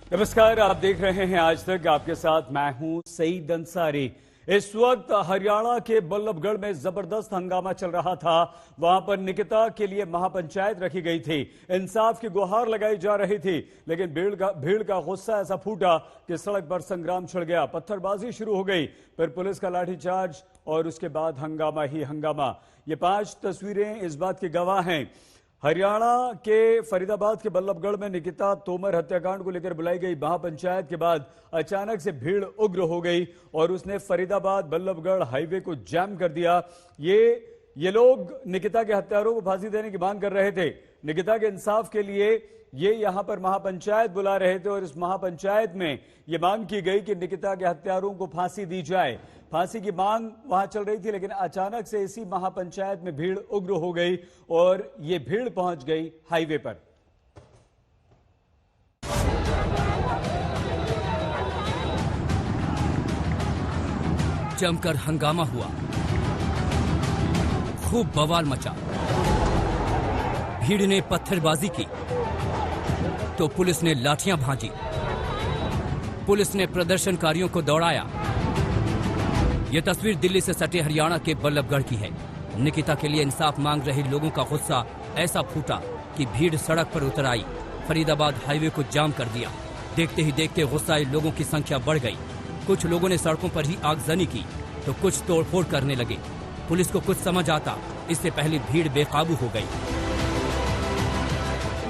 नमस्कार, आप देख रहे हैं आज तक। आपके साथ मैं हूं सईद अंसारी। इस वक्त हरियाणा के बल्लभगढ़ में जबरदस्त हंगामा चल रहा था। वहां पर निकिता के लिए महापंचायत रखी गई थी, इंसाफ की गुहार लगाई जा रही थी, लेकिन भीड़ का गुस्सा ऐसा फूटा कि सड़क पर संग्राम छिड़ गया, पत्थरबाजी शुरू हो गई, फिर पुलिस का लाठीचार्ज और उसके बाद हंगामा ही हंगामा। ये 5 तस्वीरें इस बात की गवाह हैं। हरियाणा के फरीदाबाद के बल्लभगढ़ में निकिता तोमर हत्याकांड को लेकर बुलाई गई महापंचायत के बाद अचानक से भीड़ उग्र हो गई और उसने फरीदाबाद बल्लभगढ़ हाईवे को जाम कर दिया। ये लोग निकिता के हत्यारों को फांसी देने की मांग कर रहे थे। निकिता के इंसाफ के लिए ये यहां पर महापंचायत बुला रहे थे और इस महापंचायत में ये मांग की गई कि निकिता के हत्यारों को फांसी दी जाए। फांसी की मांग वहां चल रही थी, लेकिन अचानक से इसी महापंचायत में भीड़ उग्र हो गई और ये भीड़ पहुंच गई हाईवे पर। जमकर हंगामा हुआ, खूब बवाल मचा। भीड़ ने पत्थरबाजी की तो पुलिस ने लाठियां भांजी। पुलिस ने प्रदर्शनकारियों को दौड़ाया। यह तस्वीर दिल्ली से सटे हरियाणा के बल्लभगढ़ की है। निकिता के लिए इंसाफ मांग रहे लोगों का गुस्सा ऐसा फूटा कि भीड़ सड़क पर उतर आई, फरीदाबाद हाईवे को जाम कर दिया। देखते ही देखते गुस्साए लोगों की संख्या बढ़ गई। कुछ लोगों ने सड़कों पर ही आगजनी की तो कुछ तोड़फोड़ करने लगे। पुलिस को कुछ समझ आता, इससे पहले भीड़ बेकाबू हो गई।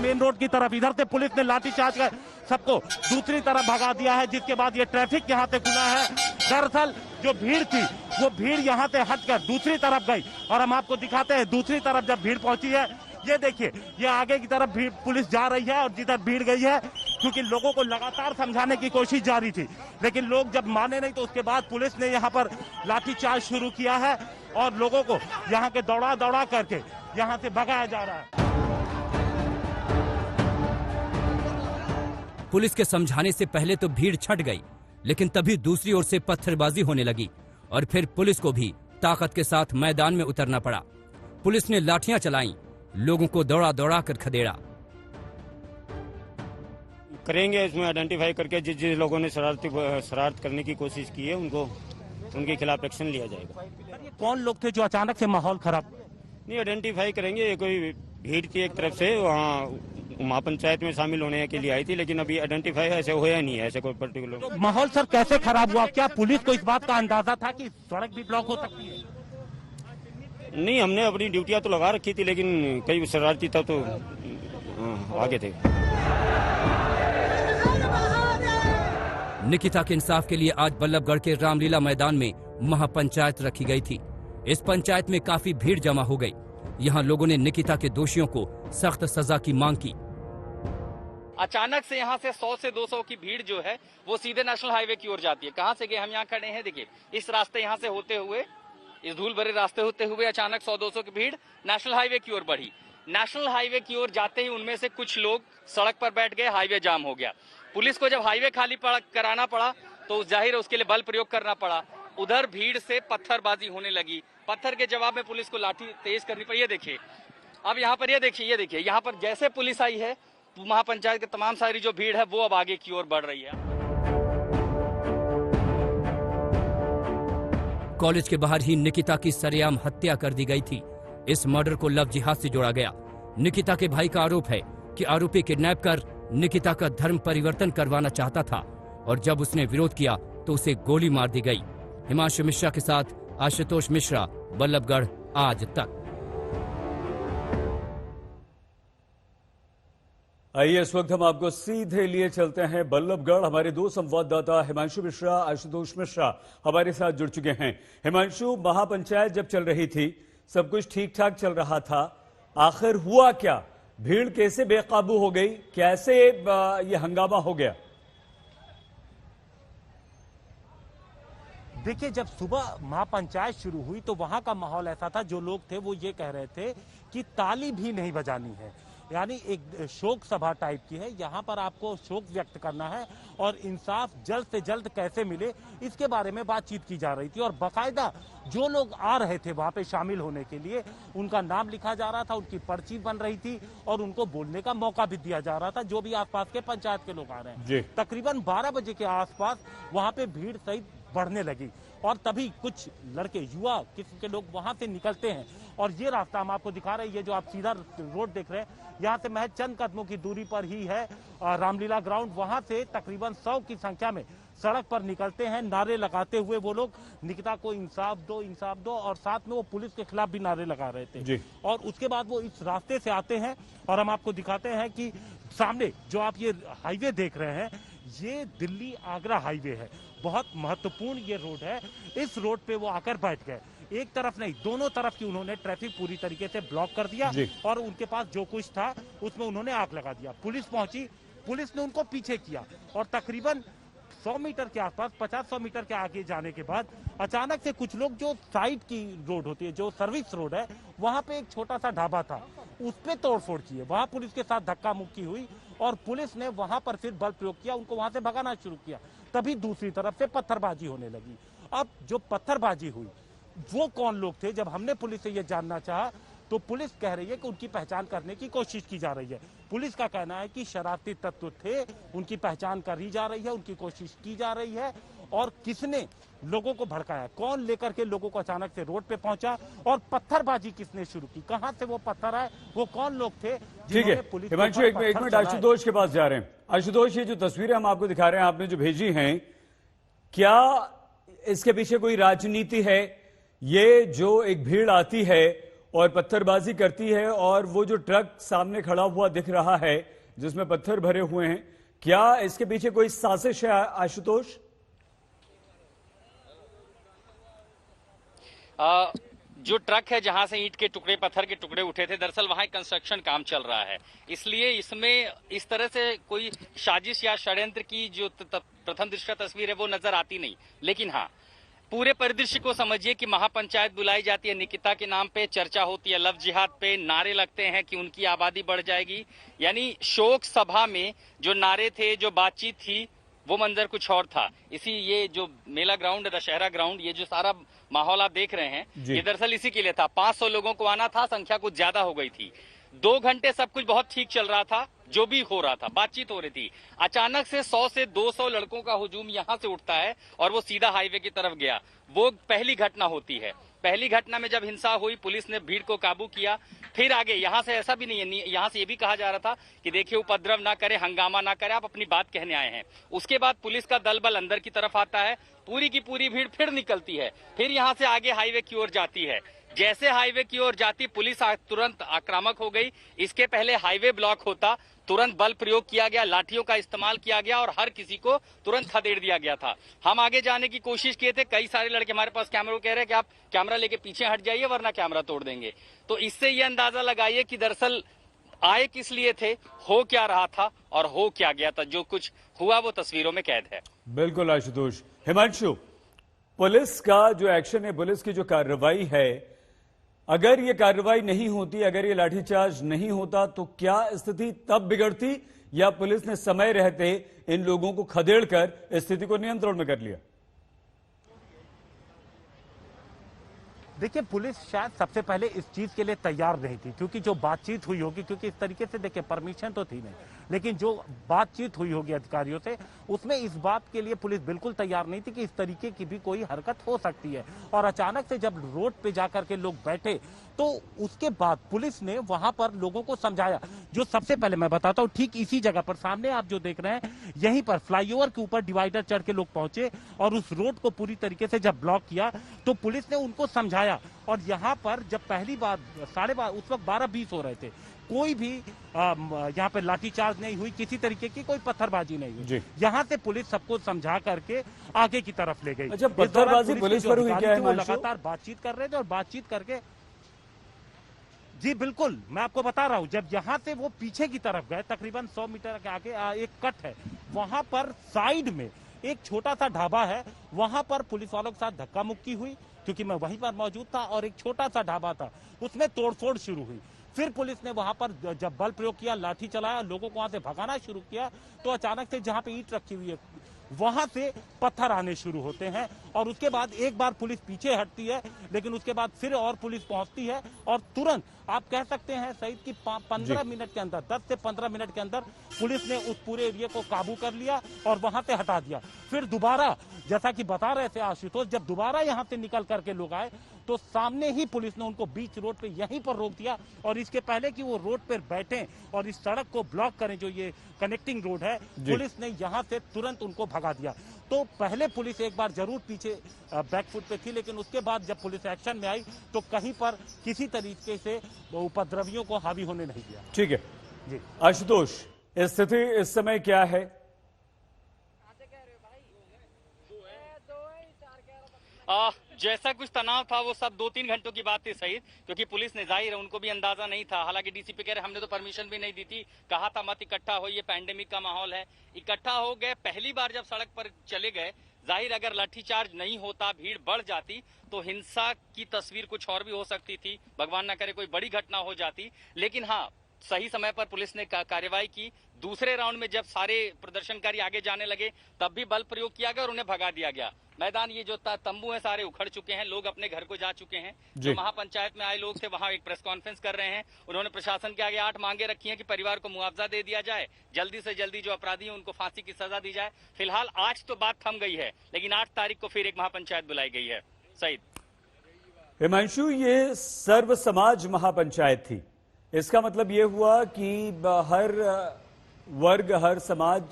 मेन रोड की तरफ इधर से पुलिस ने लाठीचार्ज कर सबको दूसरी तरफ भगा दिया है, जिसके बाद ये ट्रैफिक यहाँ से खुला है। दरअसल जो भीड़ थी वो भीड़ यहाँ से हटकर दूसरी तरफ गई और हम आपको दिखाते हैं दूसरी तरफ जब भीड़ पहुंची है। ये देखिए, ये आगे की तरफ भीड़ पुलिस जा रही है और जिधर भीड़ गई है, क्योंकि लोगों को लगातार समझाने की कोशिश जारी थी, लेकिन लोग जब माने नहीं तो उसके बाद पुलिस ने यहाँ पर लाठीचार्ज शुरू किया है और लोगों को यहाँ के दौड़ा करके यहाँ से भगाया जा रहा है। पुलिस के समझाने से पहले तो भीड़ छट गई, लेकिन तभी दूसरी ओर से पत्थरबाजी होने लगी और फिर पुलिस को भी ताकत के साथ मैदान में उतरना पड़ा। पुलिस ने लाठियां चलाईं, लोगों को दौड़ा कर खदेड़ा। करेंगे इसमें आइडेंटिफाई करके जिस लोगों ने शरारत करने की कोशिश की है उनको उनके खिलाफ एक्शन लिया जाएगा। कौन लोग थे जो अचानक से माहौल खराब? नहीं, आइडेंटिफाई करेंगे। ये कोई भीड़ की एक तरफ से वहाँ महापंचायत में शामिल होने के लिए आई थी, लेकिन अभी आइडेंटिफाई ऐसे होया नहीं है, ऐसे कोई पर्टिकुलर। तो माहौल सर कैसे खराब हुआ? क्या पुलिस को इस बात का अंदाजा था कि सड़क भी ब्लॉक हो सकती है? नहीं, हमने अपनी ड्यूटियां तो लगा रखी थी, लेकिन कई शरारती था तो आगे थे। निकिता के इंसाफ के लिए आज बल्लभगढ़ के रामलीला मैदान में महापंचायत रखी गई थी। इस पंचायत में काफी भीड़ जमा हो गई। यहाँ लोगों ने निकिता के दोषियों को सख्त सजा की मांग की। अचानक से यहाँ से 100 से 200 की भीड़ जो है वो सीधे नेशनल हाईवे की ओर जाती है। कहाँ से गए? हम यहाँ खड़े हैं, देखिए इस रास्ते यहाँ से होते हुए, इस धूल भरे रास्ते होते हुए अचानक 100-200 की भीड़ नेशनल हाईवे की ओर बढ़ी। नेशनल हाईवे की ओर जाते ही उनमें से कुछ लोग सड़क पर बैठ गए, हाईवे जाम हो गया। पुलिस को जब हाईवे खाली कराना पड़ा तो जाहिर उसके लिए बल प्रयोग करना पड़ा। उधर भीड़ से पत्थरबाजी होने लगी। पत्थर के जवाब में पुलिस को लाठी तेज करनी पड़ी। ये देखिए, अब यहाँ पर ये देखिए यहाँ पर जैसे पुलिस आई है, महापंचायत के तमाम सारी जो भीड़ है वो अब आगे की ओर बढ़ रही है। कॉलेज के बाहर ही निकिता की सरेआम हत्या कर दी गई थी। इस मर्डर को लव जिहाद से जोड़ा गया। निकिता के भाई का आरोप है कि आरोपी किडनैप कर निकिता का धर्म परिवर्तन करवाना चाहता था और जब उसने विरोध किया तो उसे गोली मार दी गई। हिमांशु मिश्रा के साथ आशुतोष मिश्रा, बल्लभगढ़ आज तक। आइए इस वक्त हम आपको सीधे लिए चलते हैं बल्लभगढ़। हमारे 2 संवाददाता हिमांशु मिश्रा, आशुतोष मिश्रा हमारे साथ जुड़ चुके हैं। हिमांशु, महापंचायत जब चल रही थी, सब कुछ ठीक ठाक चल रहा था, आखिर हुआ क्या? भीड़ कैसे बेकाबू हो गई? कैसे ये हंगामा हो गया? देखिए, जब सुबह महापंचायत शुरू हुई तो वहां का माहौल ऐसा था, जो लोग थे वो ये कह रहे थे कि ताली भी नहीं बजानी है। यानी एक शोक सभा टाइप की है। यहाँ पर आपको शोक व्यक्त करना है और इंसाफ जल्द से जल्द कैसे मिले इसके बारे में बातचीत की जा रही थी। और बाकायदा जो लोग आ रहे थे वहां पे शामिल होने के लिए उनका नाम लिखा जा रहा था, उनकी पर्ची बन रही थी और उनको बोलने का मौका भी दिया जा रहा था, जो भी आसपास के पंचायत के लोग आ रहे हैं। तकरीबन 12 बजे के आसपास वहां पे भीड़ सहित बढ़ने लगी और तभी कुछ लड़के युवा किस्म के लोग वहां से निकलते हैं और ये रास्ता हम आपको दिखा रहे हैं। ये जो आप सीधा रोड देख रहे हैं यहाँ से महज चंद कदमों की दूरी पर ही है रामलीला ग्राउंड। वहां से तकरीबन 100 की संख्या में सड़क पर निकलते हैं, नारे लगाते हुए वो लोग निकिता को इंसाफ दो और साथ में वो पुलिस के खिलाफ भी नारे लगा रहे थे। और उसके बाद वो इस रास्ते से आते हैं और हम आपको दिखाते हैं कि सामने जो आप ये हाईवे देख रहे हैं ये दिल्ली आगरा हाईवे है, बहुत महत्वपूर्ण ये रोड है। इस रोड पे वो आकर बैठ गए, एक तरफ नहीं दोनों तरफ की उन्होंने ट्रैफिक पूरी तरीके से ब्लॉक कर दिया और उनके पास जो कुछ था उसमें उन्होंने आग लगा दिया। पुलिस पहुंची, पुलिस ने उनको पीछे किया और तकरीबन 100 मीटर के आसपास 50-100 मीटर के आगे जाने के बाद अचानक से कुछ लोग जो साइड की रोड होती है, जो सर्विस रोड है, वहां पे एक छोटा सा ढाबा था, उस पे तोड़फोड़ किए। वहां पुलिस के साथ धक्का मुक्की हुई और पुलिस ने वहां पर फिर बल प्रयोग किया, उनको वहां से भगाना शुरू किया। तभी दूसरी तरफ से पत्थरबाजी होने लगी। अब जो पत्थरबाजी हुई वो कौन लोग थे, जब हमने पुलिस से ये जानना चाहा तो पुलिस कह रही है कि उनकी पहचान करने की कोशिश की जा रही है। पुलिस का कहना है कि शरारती तत्व थे, उनकी पहचान करी जा रही है, उनकी कोशिश की जा रही है। और किसने लोगों को भड़काया, कौन लेकर के लोगों को अचानक से रोड पे पहुंचा और पत्थरबाजी किसने शुरू की, कहां से वो पत्थर आए, वो कौन लोग थे। ठीक है हिमांशु, एक मिनट आशुतोष के पास जा रहे हैं। आशुतोष, ये जो तस्वीरें हम आपको दिखा रहे हैं, आपने जो भेजी हैं, क्या इसके पीछे कोई राजनीति है? ये जो एक भीड़ आती है और पत्थरबाजी करती है और वो जो ट्रक सामने खड़ा हुआ दिख रहा है जिसमें पत्थर भरे हुए हैं, क्या इसके पीछे कोई साजिश है आशुतोष? जो ट्रक है जहां से ईंट के टुकड़े पत्थर के टुकड़े उठे थे, दरअसल वहां कंस्ट्रक्शन काम चल रहा है, इसलिए इसमें इस तरह से कोई साजिश या षड्यंत्र की जो प्रथम दृष्टया तस्वीर है वो नजर आती नहीं। लेकिन हाँ, पूरे परिदृश्य को समझिए कि महापंचायत बुलाई जाती है, निकिता के नाम पे चर्चा होती है, लव जिहाद पे नारे लगते हैं कि उनकी आबादी बढ़ जाएगी। यानी शोक सभा में जो नारे थे, जो बातचीत थी, वो मंजर कुछ और था। ये जो मेला ग्राउंड, दशहरा ग्राउंड, ये जो सारा माहौल आप देख रहे हैं, ये दरअसल इसी के लिए था। 500 लोगों को आना था, संख्या कुछ ज्यादा हो गई थी। 2 घंटे सब कुछ बहुत ठीक चल रहा था, जो भी हो रहा था, बातचीत हो रही थी। अचानक से 100 से 200 लड़कों का हुजूम यहां से उठता है और वो सीधा हाईवे की तरफ गया। वो पहली घटना होती है। पहली घटना में जब हिंसा हुई, पुलिस ने भीड़ को काबू किया। फिर आगे यहां से ऐसा भी नहीं है, यहां से ये भी कहा जा रहा था कि देखिए उपद्रव ना करे, हंगामा ना करे, आप अपनी बात कहने आए हैं। उसके बाद पुलिस का दल बल अंदर की तरफ आता है, पूरी की पूरी भीड़ फिर निकलती है, फिर यहां से आगे हाईवे की ओर जाती है। जैसे हाईवे की ओर जाती, पुलिस तुरंत आक्रामक हो गई। इसके पहले हाईवे ब्लॉक होता, तुरंत बल प्रयोग किया गया, लाठियों का इस्तेमाल किया गया और हर किसी को तुरंत खदेड़ दिया गया था। हम आगे जाने की कोशिश किए थे, कई सारे लड़के हमारे पास कैमरा कह रहे हैं कि आप कैमरा लेके पीछे हट जाइए वरना कैमरा तोड़ देंगे। तो इससे ये अंदाजा लगाइए कि दरअसल आए किस लिए थे, हो क्या रहा था और हो क्या गया था। जो कुछ हुआ वो तस्वीरों में कैद है। बिल्कुल आशुतोष। हिमांशु, पुलिस का जो एक्शन है, पुलिस की जो कार्रवाई है, अगर ये कार्रवाई नहीं होती, अगर ये लाठीचार्ज नहीं होता तो क्या स्थिति तब बिगड़ती, या पुलिस ने समय रहते इन लोगों को खदेड़कर स्थिति को नियंत्रण में कर लिया? देखिए, पुलिस शायद सबसे पहले इस चीज के लिए तैयार नहीं थी, क्योंकि जो बातचीत हुई होगी, क्योंकि इस तरीके से देखिए परमिशन तो थी नहीं, लेकिन जो बातचीत हुई होगी अधिकारियों से, उसमें इस बात के लिए पुलिस बिल्कुल तैयार नहीं थी कि इस तरीके की भी कोई हरकत हो सकती है। और अचानक से जब रोड पे जाकर के लोग बैठे तो उसके बाद पुलिस ने वहां पर लोगों को समझाया। जो सबसे पहले मैं बताता हूं, ठीक इसी जगह पर सामने आप जो देख रहे हैं, यहीं पर फ्लाईओवर के ऊपर डिवाइडर चढ़ के लोग पहुंचे और उस रोड को पूरी तरीके से जब ब्लॉक किया तो पुलिस ने उनको समझाया। और यहाँ पर जब पहली बार 12:30 उस वक्त 12:20 हो रहे थे, कोई भी यहाँ पे लाठीचार्ज नहीं हुई, किसी तरीके की कोई पत्थरबाजी नहीं हुई। यहाँ से पुलिस सबको समझा करके आगे की तरफ ले गई। अच्छा, पत्थरबाजी पुलिस पर हुई क्या है? वो लगातार बातचीत कर रहे थे और बातचीत करके, जी बिल्कुल, मैं आपको बता रहा हूं, जब यहां से वो पीछे की तरफ गए, तकरीबन 100 मीटर के आगे एक कट है, वहां पर साइड में एक छोटा सा ढाबा है, वहां पर पुलिस वालों के साथ धक्का मुक्की हुई, क्योंकि मैं वहीं पर मौजूद था, और एक छोटा सा ढाबा था, उसमें तोड़फोड़ शुरू हुई। फिर पुलिस ने वहां पर जब बल प्रयोग किया, लाठी चलाया, लोगों को वहां से भगाना शुरू किया, तो अचानक से जहां पे ईंट रखी हुई है वहां से पत्थर आने शुरू होते हैं। और उसके बाद एक बार पुलिस पीछे हटती है, लेकिन उसके बाद फिर और पुलिस पहुंचती है और तुरंत आप कह सकते हैं सईद कि 15 मिनट के अंदर, 10 से 15 मिनट के अंदर पुलिस ने उस पूरे एरिया को काबू कर लिया और वहां से हटा दिया। फिर दोबारा, जैसा कि बता रहे थे आशुतोष, जब दोबारा यहां से निकल करके लोग आए तो सामने ही पुलिस ने उनको बीच रोड पे यहीं पर रोक दिया। और इसके पहले कि वो रोड पर बैठे और इस सड़क को ब्लॉक करें, जो ये कनेक्टिंग रोड है, पुलिस ने यहां से तुरंत उनको भगा दिया। तो पहले पुलिस एक बार जरूर पीछे बैकफुट पे थी, लेकिन उसके बाद जब पुलिस एक्शन में आई तो कहीं पर किसी तरीके से उपद्रवियों को हावी होने नहीं दिया। ठीक है जी आशुतोष, स्थिति इस समय क्या है? जैसा कुछ तनाव था वो सब 2-3 घंटों की बात थी सही, क्योंकि पुलिस ने जाहिर है उनको भी अंदाजा नहीं था। हालांकि डीसीपी कह रहे हमने तो परमिशन भी नहीं दी थी, कहा था मत इकट्ठा हो, ये पैंडेमिक का माहौल है। इकट्ठा हो गए, पहली बार जब सड़क पर चले गए, जाहिर अगर लाठीचार्ज नहीं होता, भीड़ बढ़ जाती तो हिंसा की तस्वीर कुछ और भी हो सकती थी, भगवान ना करे कोई बड़ी घटना हो जाती। लेकिन हाँ, सही समय पर पुलिस ने कार्रवाई की। दूसरे राउंड में जब सारे प्रदर्शनकारी आगे जाने लगे तब भी बल प्रयोग किया गया और उन्हें भगा दिया गया। मैदान ये जो तंबू है सारे उखड़ चुके हैं, लोग अपने घर को जा चुके हैं। जो महापंचायत में आए लोग थे वहां एक प्रेस कॉन्फ्रेंस कर रहे हैं। उन्होंने प्रशासन के आगे 8 मांगे रखी हैं कि परिवार को मुआवजा दे दिया जाए, जल्दी से जल्दी जो अपराधी हैं उनको फांसी की सजा दी जाए। फिलहाल आज तो बात थम गई है, लेकिन 8 तारीख को फिर एक महापंचायत बुलाई गई है। सईद हिमांशु, ये सर्व समाज महापंचायत थी, इसका मतलब ये हुआ कि हर वर्ग, हर समाज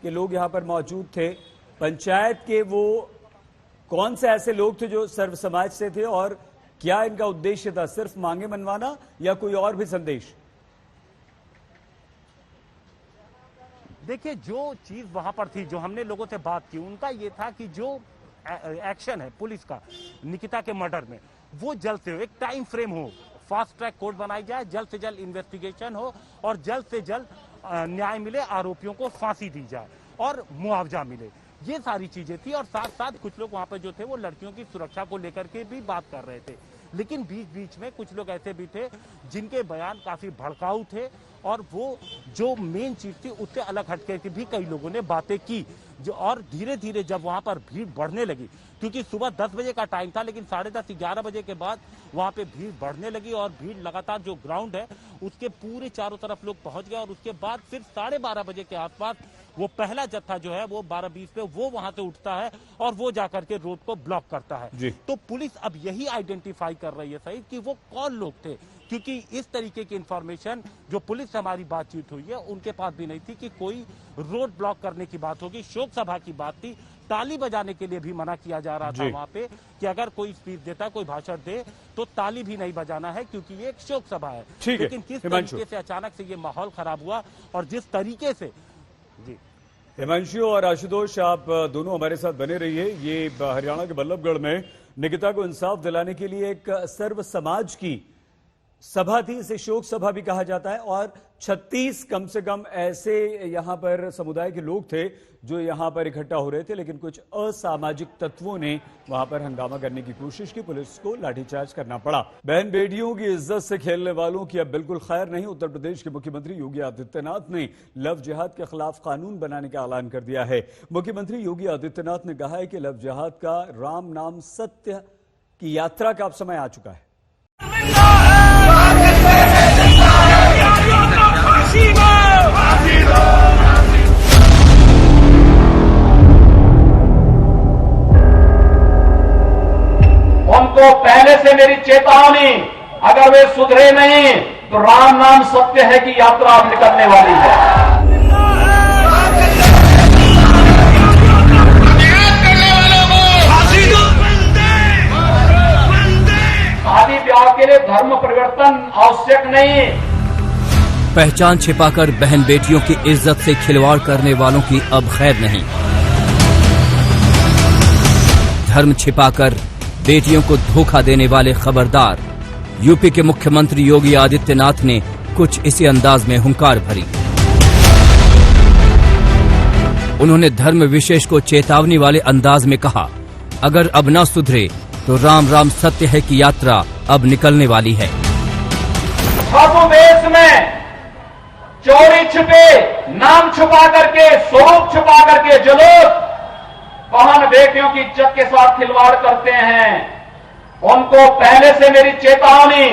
के लोग यहां पर मौजूद थे। पंचायत के वो कौन से ऐसे लोग थे जो सर्व समाज से थे और क्या इनका उद्देश्य था? सिर्फ मांगे मनवाना या कोई और भी संदेश? देखिए, जो चीज वहां पर थी, जो हमने लोगों से बात की, उनका ये था कि जो एक्शन है पुलिस का निकिता के मर्डर में, वो जल्द से एक टाइम फ्रेम हो, फास्ट ट्रैक कोर्ट बनाई जाए, जल्द से जल्द इन्वेस्टिगेशन हो और जल्द से जल्द न्याय मिले, आरोपियों को फांसी दी जाए और मुआवजा मिले। ये सारी चीजें थी। और साथ साथ कुछ लोग वहां पर जो थे वो लड़कियों की सुरक्षा को लेकर के भी बात कर रहे थे। लेकिन बीच बीच में कुछ लोग ऐसे भी थे जिनके बयान काफी भड़काऊ थे और वो जो मेन चीज थी उससे अलग हटकर के भी कई लोगों ने बातें की। जो और धीरे धीरे जब वहां पर भीड़ बढ़ने लगी, क्योंकि सुबह 10 बजे का टाइम था, लेकिन 10:30-11 बजे के बाद वहां पे भीड़ बढ़ने लगी और भीड़ लगातार जो ग्राउंड है उसके पूरे चारों तरफ लोग पहुंच गए। और उसके बाद फिर 12:30 बजे के आसपास वो पहला जत्था जो है वो 12:20 पे वो वहां से उठता है और वो जाकर के रोड को ब्लॉक करता है। तो पुलिस अब यही आइडेंटिफाई कर रही है सही कि वो कौन लोग थे, क्योंकि इस तरीके की इंफॉर्मेशन जो पुलिस से हमारी बातचीत हुई है उनके पास भी नहीं थी कि कोई रोड ब्लॉक करने की बात होगी। शोक सभा की बात थी, ताली बजाने के लिए भी मना किया जा रहा था वहां पे कि अगर कोई स्पीच देता, कोई भाषण दे तो ताली भी नहीं बजाना है, क्योंकि ये एक शोक सभा है। लेकिन किस तरीके से अचानक से ये माहौल खराब हुआ और जिस तरीके से जी हिमांशु और आशुतोष, आप दोनों हमारे साथ बने रहिए। ये हरियाणा के बल्लभगढ़ में निकिता को इंसाफ दिलाने के लिए एक सर्व समाज की सभा थी, इसे शोक सभा भी कहा जाता है। और 36 कम से कम ऐसे यहां पर समुदाय के लोग थे जो यहां पर इकट्ठा हो रहे थे, लेकिन कुछ असामाजिक तत्वों ने वहां पर हंगामा करने की कोशिश की, पुलिस को लाठीचार्ज करना पड़ा। बहन बेटियों की इज्जत से खेलने वालों की अब बिल्कुल खैर नहीं। उत्तर प्रदेश के मुख्यमंत्री योगी आदित्यनाथ ने लव जिहाद के खिलाफ कानून बनाने का ऐलान कर दिया है। मुख्यमंत्री योगी आदित्यनाथ ने कहा है कि लव जिहाद का राम नाम सत्य की यात्रा का अब समय आ चुका है। उनको पहले से मेरी चेतावनी, अगर वे सुधरे नहीं तो राम नाम सत्य है की यात्रा अब निकलने वाली है। शादी ब्याह के लिए धर्म परिवर्तन आवश्यक नहीं। पहचान छिपाकर बहन बेटियों की इज्जत से खिलवाड़ करने वालों की अब खैर नहीं। धर्म छिपाकर बेटियों को धोखा देने वाले खबरदार। यूपी के मुख्यमंत्री योगी आदित्यनाथ ने कुछ इसी अंदाज में हुंकार भरी। उन्होंने धर्म विशेष को चेतावनी वाले अंदाज में कहा, अगर अब न सुधरे तो राम राम सत्य है की यात्रा अब निकलने वाली है। छद्मवेश में चोरी छिपे, नाम छुपा करके, स्वरूप छुपा करके जो लोग बहन बेटियों की इज्जत के साथ खिलवाड़ करते हैं, उनको पहले से मेरी चेतावनी,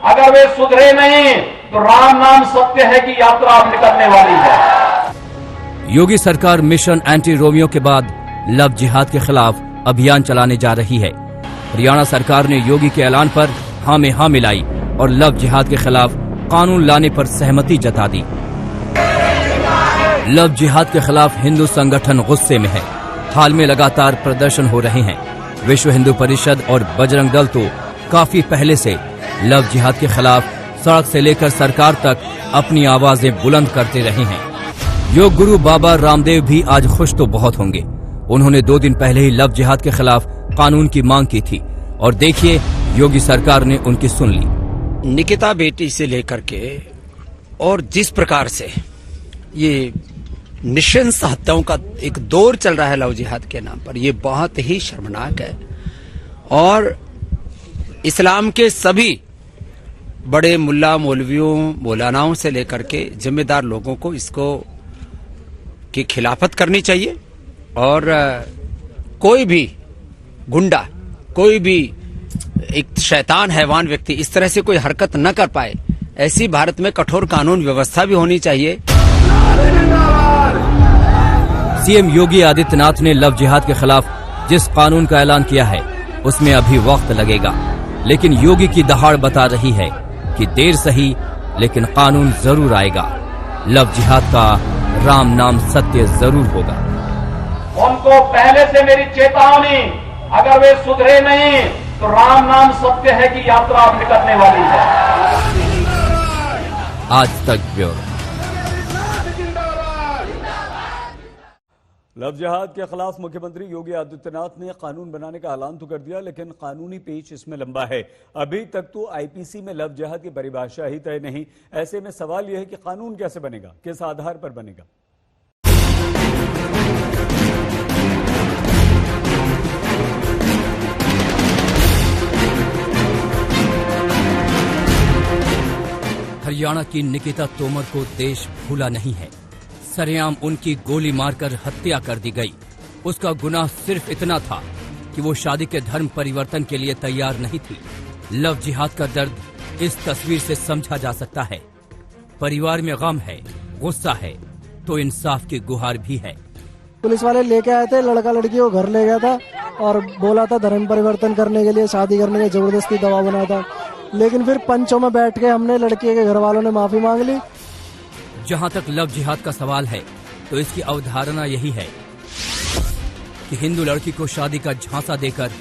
अगर वे सुधरे नहीं तो राम नाम सत्य है की यात्रा अब निकलने वाली है। योगी सरकार मिशन एंटी रोमियो के बाद लव जिहाद के खिलाफ अभियान चलाने जा रही है। हरियाणा सरकार ने योगी के ऐलान पर हाँ में हाँ मिलाई और लव जिहाद के खिलाफ कानून लाने पर सहमति जता दी। लव जिहाद के खिलाफ हिंदू संगठन गुस्से में है। हाल में लगातार प्रदर्शन हो रहे हैं। विश्व हिंदू परिषद और बजरंग दल तो काफी पहले से लव जिहाद के खिलाफ सड़क से लेकर सरकार तक अपनी आवाजें बुलंद करते रहे हैं। योग गुरु बाबा रामदेव भी आज खुश तो बहुत होंगे। उन्होंने 2 दिन पहले ही लव जिहाद के खिलाफ कानून की मांग की थी और देखिए योगी सरकार ने उनकी सुन ली। निकिता बेटी से लेकर के और जिस प्रकार से ये निशंस हत्याओं का एक दौर चल रहा है लव जिहाद के नाम पर, ये बहुत ही शर्मनाक है। और इस्लाम के सभी बड़े मुल्ला मौलवियों मौलानाओं से लेकर के जिम्मेदार लोगों को इसको की खिलाफत करनी चाहिए और कोई भी गुंडा, कोई भी एक शैतान हैवान व्यक्ति इस तरह से कोई हरकत न कर पाए, ऐसी भारत में कठोर कानून व्यवस्था भी होनी चाहिए। सीएम योगी आदित्यनाथ ने लव जिहाद के खिलाफ जिस कानून का ऐलान किया है उसमें अभी वक्त लगेगा, लेकिन योगी की दहाड़ बता रही है कि देर सही लेकिन कानून जरूर आएगा। लव जिहाद का राम नाम सत्य जरूर होगा। उनको पहले से मेरी चेतावनी, अगर वे सुधरे नहीं तो राम नाम सत्य है की यात्रा अब निकलने वाली है। आज तक ब्यूरो। लव जिहाद के खिलाफ मुख्यमंत्री योगी आदित्यनाथ ने कानून बनाने का ऐलान तो कर दिया, लेकिन कानूनी पेच इसमें लंबा है। अभी तक तो आईपीसी में लव जिहाद की परिभाषा ही तय नहीं। ऐसे में सवाल यह है कि कानून कैसे बनेगा, किस आधार पर बनेगा। हरियाणा की निकिता तोमर को देश भूला नहीं है। सरेआम उनकी गोली मारकर हत्या कर दी गई। उसका गुनाह सिर्फ इतना था कि वो शादी के धर्म परिवर्तन के लिए तैयार नहीं थी। लव जिहाद का दर्द इस तस्वीर से समझा जा सकता है। परिवार में गम है, गुस्सा है, तो इंसाफ की गुहार भी है। पुलिस वाले लेके आए थे, लड़का लड़की को घर ले गया था और बोला था धर्म परिवर्तन करने के लिए, शादी करने के जबरदस्ती दबाव बनाया था। लेकिन फिर पंचों में बैठ के हमने लड़की के घर वालों ने माफी मांग ली। जहां तक लव जिहाद का सवाल है तो इसकी अवधारणा यही है कि हिंदू लड़की को शादी का झांसा देकर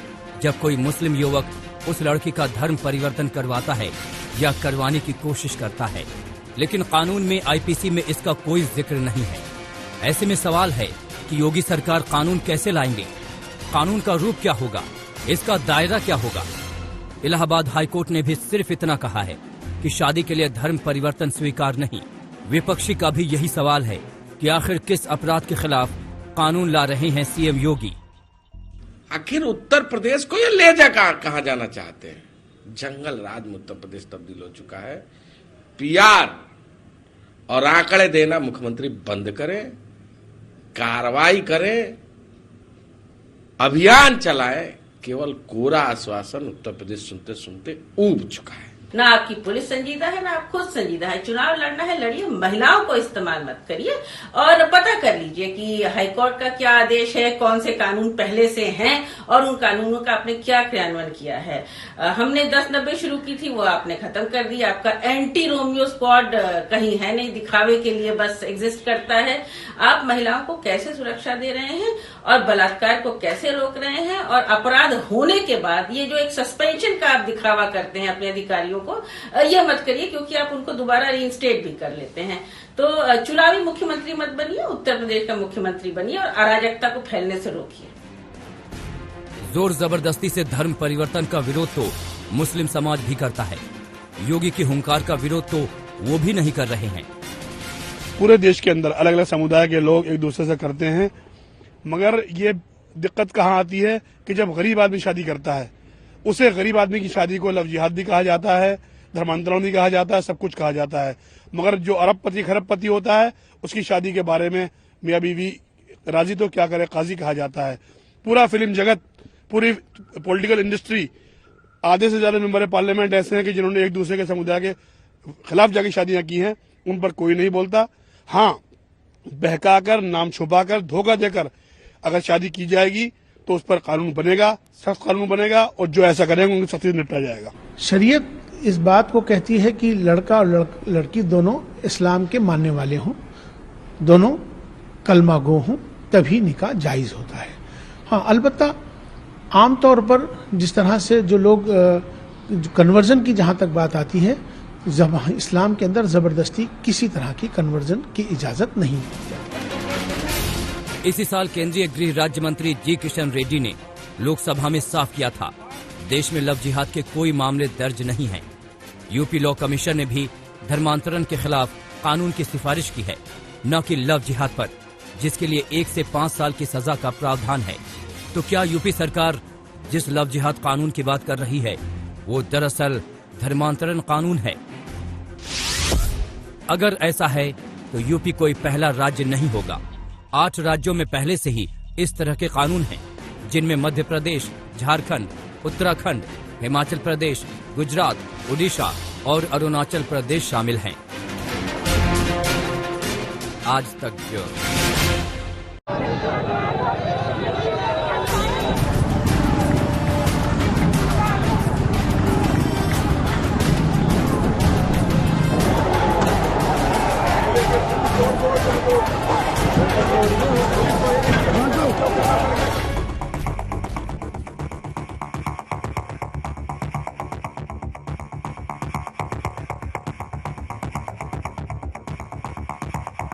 जब कोई मुस्लिम युवक उस लड़की का धर्म परिवर्तन करवाता है या करवाने की कोशिश करता है, लेकिन कानून में आईपीसी में इसका कोई जिक्र नहीं है। ऐसे में सवाल है कि योगी सरकार कानून कैसे लाएंगे, कानून का रूप क्या होगा, इसका दायरा क्या होगा। इलाहाबाद हाईकोर्ट ने भी सिर्फ इतना कहा है कि शादी के लिए धर्म परिवर्तन स्वीकार नहीं। विपक्षी का भी यही सवाल है कि आखिर किस अपराध के खिलाफ कानून ला रहे हैं सीएम योगी। आखिर उत्तर प्रदेश को ये ले जा कहां जाना चाहते हैं? जंगल राज में उत्तर प्रदेश तब्दील हो चुका है। पीआर और आंकड़े देना मुख्यमंत्री बंद करें, कार्रवाई करें, अभियान चलाएं। केवल कोरा आश्वासन उत्तर प्रदेश सुनते सुनते ऊब चुका है। ना आपकी पुलिस संजीदा है, ना आप खुद संजीदा है। चुनाव लड़ना है, लड़िए, महिलाओं को इस्तेमाल मत करिए और पता कर लीजिए कि हाईकोर्ट का क्या आदेश है, कौन से कानून पहले से हैं और उन कानूनों का आपने क्या क्रियान्वयन किया है। हमने 1090 शुरू की थी, वो आपने खत्म कर दी। आपका एंटी रोमियो स्क्वाड कहीं है नहीं, दिखावे के लिए बस एग्जिस्ट करता है। आप महिलाओं को कैसे सुरक्षा दे रहे हैं और बलात्कार को कैसे रोक रहे हैं, और अपराध होने के बाद ये जो एक सस्पेंशन का आप दिखावा करते हैं अपने अधिकारियों को, यह मत करिए, क्योंकि आप उनको दोबारा रीइंस्टेट भी कर लेते हैं। तो चुनावी मुख्यमंत्री मत बनिए, उत्तर प्रदेश का मुख्यमंत्री बनिए और अराजकता को फैलने से रोकिए। जोर जबरदस्ती से धर्म परिवर्तन का विरोध तो मुस्लिम समाज भी करता है। योगी की हुंकार का विरोध तो वो भी नहीं कर रहे हैं। पूरे देश के अंदर अलग अलग समुदाय के लोग एक दूसरे से करते हैं, मगर ये दिक्कत कहाँ आती है कि जब गरीब आदमी शादी करता है, उसे गरीब आदमी की शादी को लव जिहाद भी कहा जाता है धर्मांतरण भी कहा जाता है, सब कुछ कहा जाता है। मगर जो अरबपति खरबपति होता है उसकी शादी के बारे में मियाँ बीवी राजी तो क्या करे, काजी कहा जाता है। पूरा फिल्म जगत, पूरी पॉलिटिकल इंडस्ट्री, आधे से ज्यादा मेंबर पार्लियामेंट ऐसे हैं कि जिन्होंने एक दूसरे के समुदाय के खिलाफ जाके शादियां की हैं, उन पर कोई नहीं बोलता। हाँ, बहकाकर, नाम छुपाकर, धोखा देकर अगर शादी की जाएगी तो उस पर कानून बनेगा, सख्त कानून बनेगा, और जो ऐसा करेंगे उनकी सख्ती से निपटा जाएगा। शरीयत इस बात को कहती है कि लड़का और लड़की दोनों इस्लाम के मानने वाले हों, दोनों कलमा गो हों, तभी निकाह जायज होता है। हाँ, अलबत्ता आमतौर पर जिस तरह से जो लोग कन्वर्जन की जहां तक बात आती है, इस्लाम के अंदर जबरदस्ती किसी तरह की कन्वर्जन की इजाजत नहीं दी जाती। इसी साल केंद्रीय गृह राज्य मंत्री जी किशन रेड्डी ने लोकसभा में साफ किया था, देश में लव जिहाद के कोई मामले दर्ज नहीं हैं। यूपी लॉ कमीशन ने भी धर्मांतरण के खिलाफ कानून की सिफारिश की है, न कि लव जिहाद पर, जिसके लिए 1 से 5 साल की सजा का प्रावधान है। तो क्या यूपी सरकार जिस लव जिहाद कानून की बात कर रही है वो दरअसल धर्मांतरण कानून है? अगर ऐसा है तो यूपी कोई पहला राज्य नहीं होगा। 8 राज्यों में पहले से ही इस तरह के कानून हैं, जिनमें मध्य प्रदेश, झारखंड, उत्तराखंड, हिमाचल प्रदेश, गुजरात, ओडिशा और अरुणाचल प्रदेश शामिल हैं। आज तक